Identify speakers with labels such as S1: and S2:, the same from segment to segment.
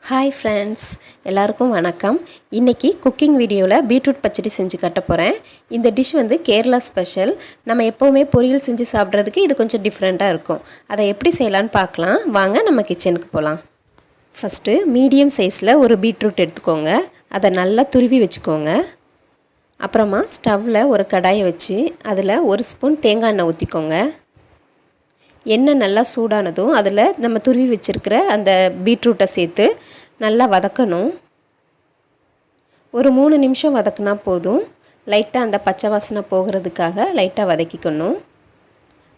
S1: Hi friends, எல்லாருக்கும் வணக்கம். இன்றைக்கி குக்கிங் வீடியோவில் பீட்ரூட் பச்சடி செஞ்சு கட்ட போகிறேன். இந்த டிஷ் வந்து கேரளா ஸ்பெஷல். நம்ம எப்போவுமே பொரியல் செஞ்சு சாப்பிட்றதுக்கு இது கொஞ்சம் டிஃப்ரெண்ட்டாக இருக்கும். அதை எப்படி செய்யலான்னு பார்க்கலாம். வாங்க நம்ம கிச்சனுக்கு போகலாம். ஃபஸ்ட்டு மீடியம் சைஸில் ஒரு பீட்ரூட் எடுத்துக்கோங்க. அதை நல்லா துருவி வச்சுக்கோங்க. அப்புறமா ஸ்டவ்வில் ஒரு கடாயை வச்சு அதில் ஒரு ஸ்பூன் தேங்காய் எண்ணெய் ஊற்றிக்கோங்க. எண்ணெய் நல்லா சூடானதும் அதில் நம்ம துருவி வச்சுருக்கிற அந்த பீட்ரூட்டை சேர்த்து நல்லா வதக்கணும். ஒரு 3 நிமிஷம் வதக்குனா போதும். லைட்டாக அந்த பச்சை வாசனை போகிறதுக்காக லைட்டாக வதக்கிக்கணும்.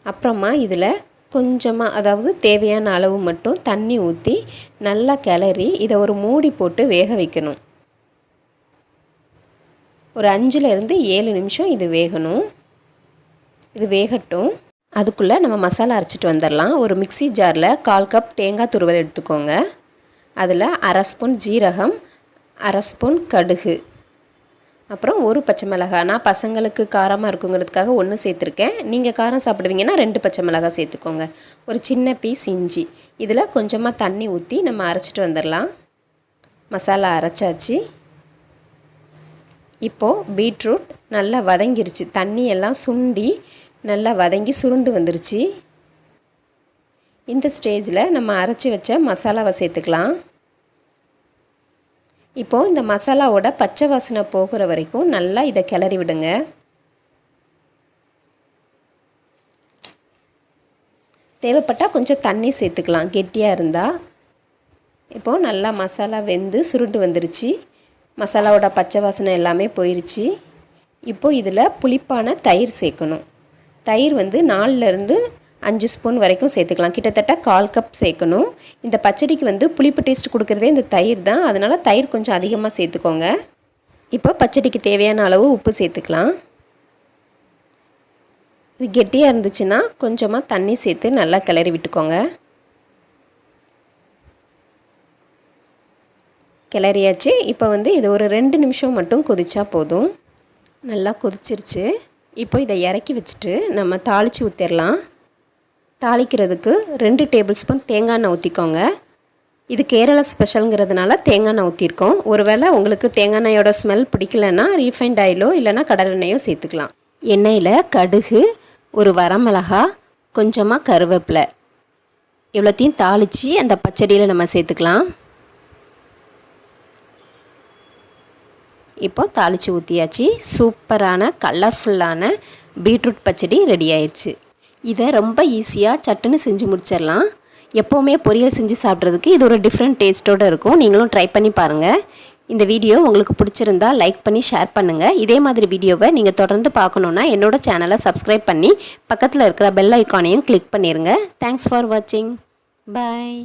S1: அப்புறமா இதில் கொஞ்சமாக, அதாவது தேவையான அளவு மட்டும் தண்ணி ஊற்றி நல்லா கிளறி இதை ஒரு மூடி போட்டு வேக வைக்கணும். ஒரு 5-7 நிமிஷம் இது வேகணும். இது வேகட்டும். அதுக்குள்ளே நம்ம மசாலா அரைச்சிட்டு வந்துடலாம். ஒரு மிக்ஸி ஜாரில் 1/4 கப் தேங்காய் துருவல் எடுத்துக்கோங்க. அதில் 1/2 ஸ்பூன் ஜீரகம், 1/2 ஸ்பூன் கடுகு, அப்புறம் ஒரு பச்சை மிளகாய். நான் பசங்களுக்கு காரமாக இருக்குங்கிறதுக்காக 1 சேர்த்துருக்கேன். நீங்கள் காரம் சாப்பிடுவீங்கன்னா 2 பச்சை மிளகாய் சேர்த்துக்கோங்க. ஒரு சின்ன பீஸ் இஞ்சி. இதில் கொஞ்சமாக தண்ணி ஊற்றி நம்ம அரைச்சிட்டு வந்துடலாம். மசாலா அரைச்சாச்சு. இப்போது பீட்ரூட் நல்லா வதங்கிருச்சு. தண்ணி எல்லாம் சுண்டி நல்லா வதங்கி சுருண்டு வந்துருச்சு. இந்த ஸ்டேஜில் நம்ம அரைச்சி வச்ச மசாலாவை சேர்த்துக்கலாம். இப்போது இந்த மசாலாவோட பச்சை வாசனை போகிற வரைக்கும் நல்லா இதை கிளறி விடுங்க. தேவைப்பட்டால் கொஞ்சம் தண்ணி சேர்த்துக்கலாம் கெட்டியாக இருந்தால். இப்போது நல்லா மசாலா வெந்து சுருண்டு வந்துருச்சு. மசாலாவோட பச்சை வாசனை எல்லாமே போயிடுச்சு. இப்போது இதில் புளிப்பான தயிர் சேர்க்கணும். தயிர் வந்து 4-5 ஸ்பூன் வரைக்கும் சேர்த்துக்கலாம். கிட்டத்தட்ட 1/4 கப் சேர்க்கணும். இந்த பச்சடிக்கு வந்து புளிப்பு டேஸ்ட் கொடுக்குறதே இந்த தயிர் தான். அதனால் தயிர் கொஞ்சம் அதிகமாக சேர்த்துக்கோங்க. இப்போ பச்சடிக்கு தேவையான அளவு உப்பு சேர்த்துக்கலாம். இது கெட்டியாக இருந்துச்சுன்னா கொஞ்சமாக தண்ணி சேர்த்து நல்லா கிளறி விட்டுக்கோங்க. கிளறியாச்சு. இப்போ வந்து இது ஒரு 2 நிமிஷம் மட்டும் கொதிச்சா போதும். நல்லா கொதிச்சிருச்சு. இப்போ இதை இறக்கி வச்சுட்டு நம்ம தாளித்து ஊற்றிடலாம். தாளிக்கிறதுக்கு 2 டேபிள் ஸ்பூன் தேங்காய் எண்ணெய் ஊற்றிக்கோங்க. இது கேரளா ஸ்பெஷலுங்கிறதுனால தேங்காய் எண்ணெய் ஊற்றிருக்கோம். ஒருவேளை உங்களுக்கு தேங்காய் எண்ணெயோட ஸ்மெல் பிடிக்கலன்னா ரீஃபைண்ட் ஆயிலோ இல்லைனா கடலெண்ணெயோ சேர்த்துக்கலாம். எண்ணெயில் கடுகு, ஒரு வரமிளகா, கொஞ்சமாக கருவேப்பிலை, இவ்வளோத்தையும் தாளித்து அந்த பச்சடியில் நம்ம சேர்த்துக்கலாம். இப்போ தாளித்து ஊற்றியாச்சு. சூப்பரான கலர்ஃபுல்லான பீட்ரூட் பச்சடி ரெடி ஆயிடுச்சு. இதை ரொம்ப ஈஸியாக சட்டுன்னு செஞ்சு முடிச்சிடலாம். எப்போவுமே பொரியல் செஞ்சு சாப்பிட்றதுக்கு இது ஒரு டிஃப்ரெண்ட் டேஸ்ட்டோடு இருக்கும். நீங்களும் ட்ரை பண்ணி பாருங்கள். இந்த வீடியோ உங்களுக்கு பிடிச்சிருந்தா லைக் பண்ணி ஷேர் பண்ணுங்கள். இதே மாதிரி வீடியோவை நீங்கள் தொடர்ந்து பார்க்கணுன்னா என்னோடய சேனலை சப்ஸ்கிரைப் பண்ணி பக்கத்தில் இருக்கிற பெல் ஐக்கானையும் கிளிக் பண்ணிடுங்க. தேங்க்ஸ் ஃபார் வாட்சிங். பாய்.